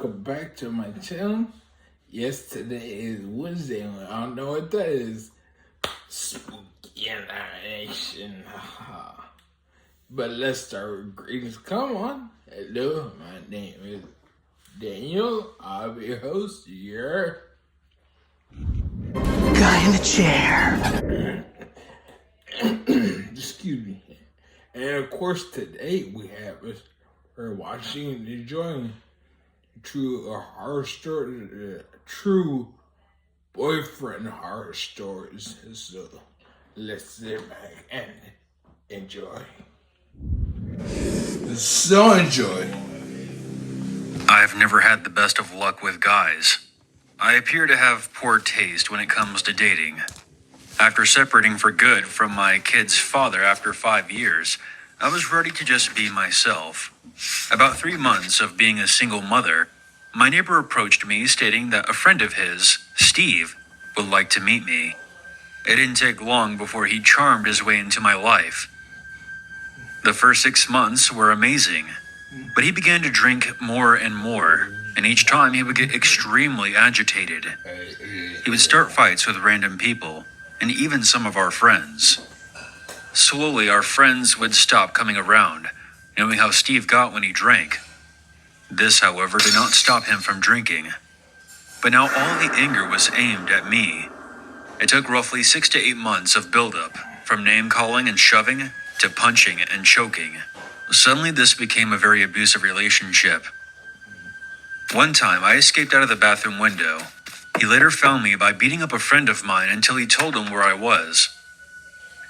welcome back to my channel. Yes, today is Wednesday, and I don't know what that is. Spooky animation. But let's start with greetings. Come on. Hello, my name is Daniel. I'll be your host. Your guy in the chair. Excuse me. And of course, today we're watching and enjoying true horror story, true boyfriend horror stories. So let's sit back and enjoy. So enjoy. I've never had the best of luck with guys. I appear to have poor taste when it comes to dating. After separating for good from my kid's father after 5 years, I was ready to just be myself. About 3 months of being a single mother, my neighbor approached me stating that a friend of his, Steve, would like to meet me. It didn't take long before he charmed his way into my life. The first 6 months were amazing, but he began to drink more and more, and each time he would get extremely agitated. He would start fights with random people, and even some of our friends. Slowly, our friends would stop coming around, knowing how Steve got when he drank. This, however, did not stop him from drinking. But now all the anger was aimed at me. It took roughly 6 to 8 months of buildup, from name-calling and shoving to punching and choking. Suddenly, this became a very abusive relationship. One time, I escaped out of the bathroom window. He later found me by beating up a friend of mine until he told him where I was.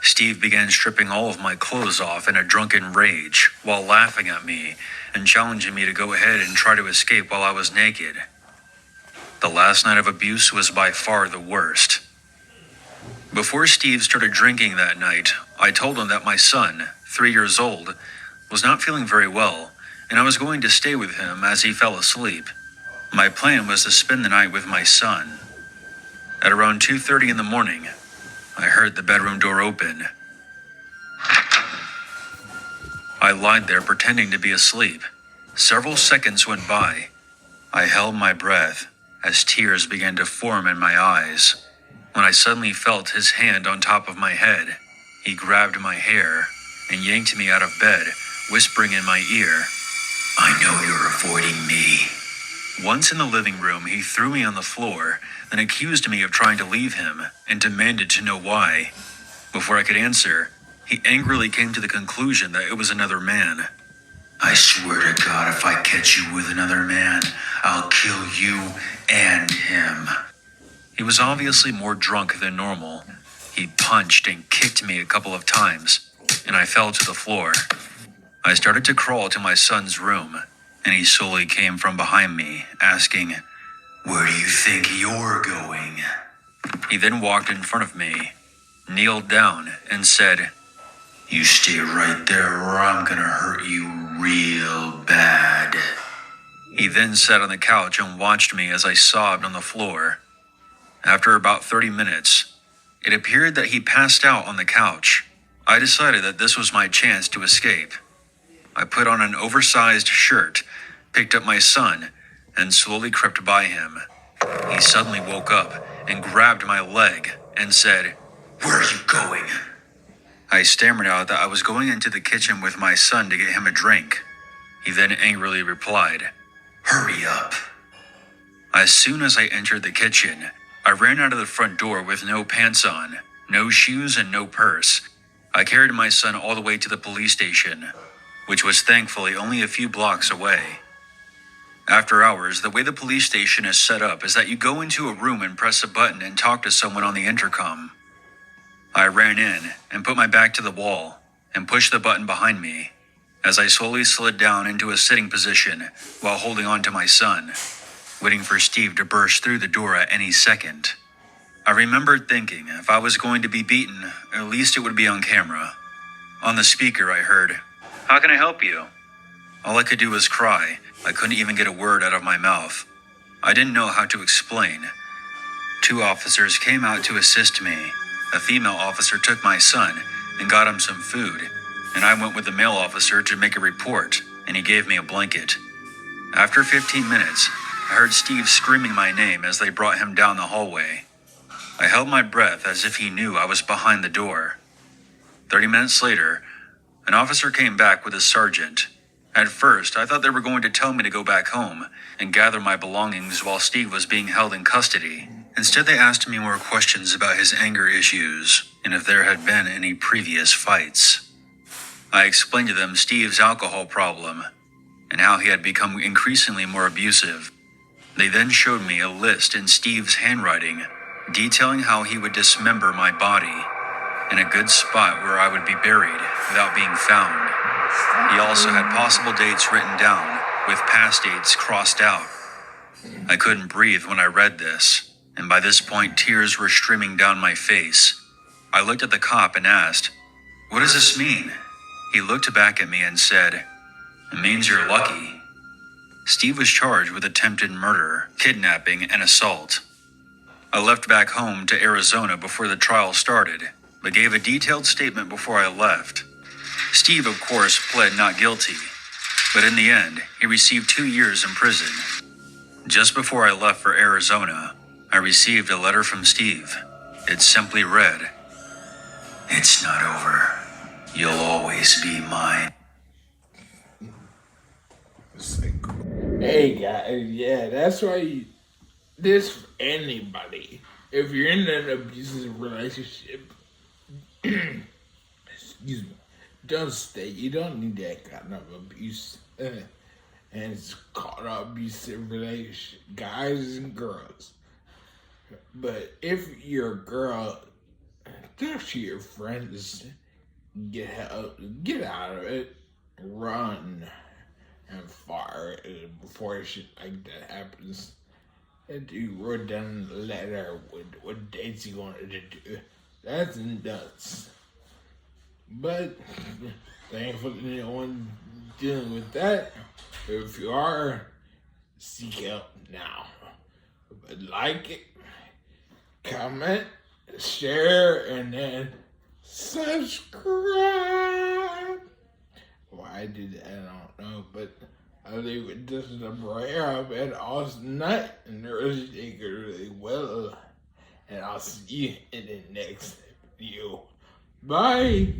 Steve began stripping all of my clothes off in a drunken rage while laughing at me and challenging me to go ahead and try to escape while I was naked. The last night of abuse was by far the worst. Before Steve started drinking that night, I told him that my son, 3 years old, was not feeling very well, and I was going to stay with him as he fell asleep. My plan was to spend the night with my son. At around 2:30 in the morning, I heard the bedroom door open. I lied there pretending to be asleep. Several seconds went by. I held my breath as tears began to form in my eyes. When I suddenly felt his hand on top of my head, he grabbed my hair and yanked me out of bed, whispering in my ear, "I know you're avoiding me." Once in the living room, he threw me on the floor, then accused me of trying to leave him and demanded to know why. Before I could answer, he angrily came to the conclusion that it was another man. "I swear to God, if I catch you with another man, I'll kill you and him." He was obviously more drunk than normal. He punched and kicked me a couple of times, and I fell to the floor. I started to crawl to my son's room, and he slowly came from behind me, asking, "Where do you think you're going?" He then walked in front of me, kneeled down, and said, "You stay right there or I'm gonna hurt you real bad." He then sat on the couch and watched me as I sobbed on the floor. After about 30 minutes, it appeared that he passed out on the couch. I decided that this was my chance to escape. I put on an oversized shirt, picked up my son, and slowly crept by him. He suddenly woke up and grabbed my leg and said, "Where are you going?" I stammered out that I was going into the kitchen with my son to get him a drink. He then angrily replied, "Hurry up." As soon as I entered the kitchen, I ran out of the front door with no pants on, no shoes, and no purse. I carried my son all the way to the police station, which was thankfully only a few blocks away. After hours, the way the police station is set up is that you go into a room and press a button and talk to someone on the intercom. I ran in and put my back to the wall and pushed the button behind me as I slowly slid down into a sitting position while holding on to my son, waiting for Steve to burst through the door at any second. I remembered thinking if I was going to be beaten, at least it would be on camera. On the speaker, I heard, "How can I help you?" All I could do was cry. I couldn't even get a word out of my mouth. I didn't know how to explain. 2 officers came out to assist me. A female officer took my son and got him some food, and I went with the male officer to make a report, and he gave me a blanket. After 15 minutes, I heard Steve screaming my name as they brought him down the hallway. I held my breath as if he knew I was behind the door. 30 minutes later, an officer came back with a sergeant. At first, I thought they were going to tell me to go back home and gather my belongings while Steve was being held in custody. Instead, they asked me more questions about his anger issues and if there had been any previous fights. I explained to them Steve's alcohol problem and how he had become increasingly more abusive. They then showed me a list in Steve's handwriting detailing how he would dismember my body in a good spot where I would be buried without being found. He also had possible dates written down with past dates crossed out. I couldn't breathe when I read this, and by this point tears were streaming down my face. I looked at the cop and asked, "What does this mean?" He looked back at me and said, "It means you're lucky." Steve was charged with attempted murder, kidnapping, and assault. I left back home to Arizona before the trial started, but gave a detailed statement before I left. Steve, of course, pled not guilty, but in the end, he received 2 years in prison. Just before I left for Arizona, I received a letter from Steve. It simply read, "It's not over. You'll always be mine." Hey guys, yeah, that's why this for anybody. If you're in an abusive relationship, excuse me, don't stay. You don't need that kind of abuse. And it's called an abusive relationship, guys and girls. But if you're a girl, talk to your friends, get help, get out of it, run, and fire before shit like that happens. And you wrote down the letter with what dates you wanted to do. That's nuts. But thankfully no one dealing with that. If you are, seek help now. But like it, comment, share, and then subscribe. Why I did that, I don't know, but I'll leave it just a prayer. I've had an awesome night, and the rest of it really well. And I'll see you in the next video. Bye.